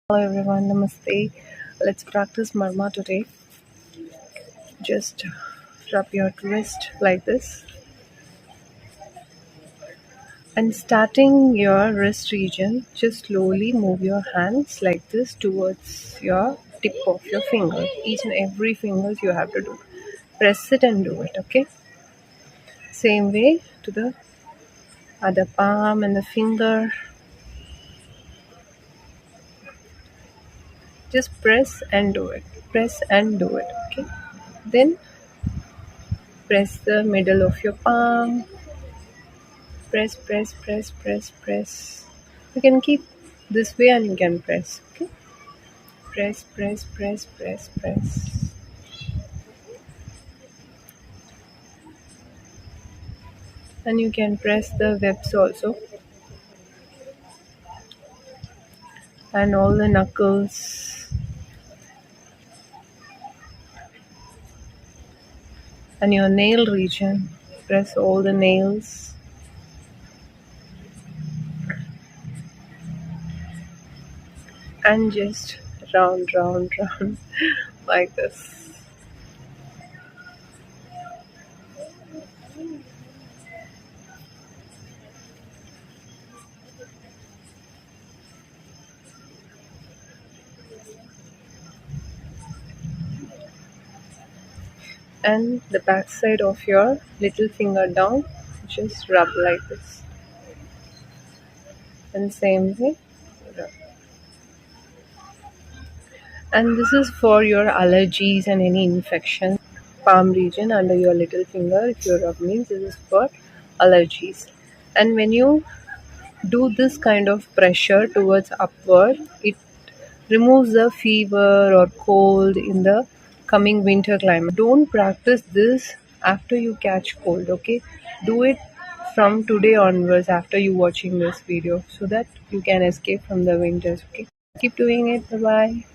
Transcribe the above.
Hello everyone, namaste. Let's practice Marma today. Just rub your wrist like this and starting your wrist region, just slowly move your hands like this towards your tip of your finger. Each and every fingers you have to do. Press it and do it, okay? Same way to the other palm and the finger. Just press and do it. Press and do it, okay? Then press the middle of your palm. Press. You can keep this way and you can press. Okay. Press. And you can press the webs also. And all the knuckles. And your nail region. Press all the nails. And just round like this. And the back side of your little finger down, just rub like this. And same way, rub. And this is for your allergies and any infection. Palm region under your little finger, if you rub means this is for allergies. And when you do this kind of pressure towards upward, it removes the fever or cold in the coming winter climate. Don't practice this after you catch cold, okay? Do it from today onwards after you watching this video so that you can escape from the winters, okay? Keep doing it. Bye bye.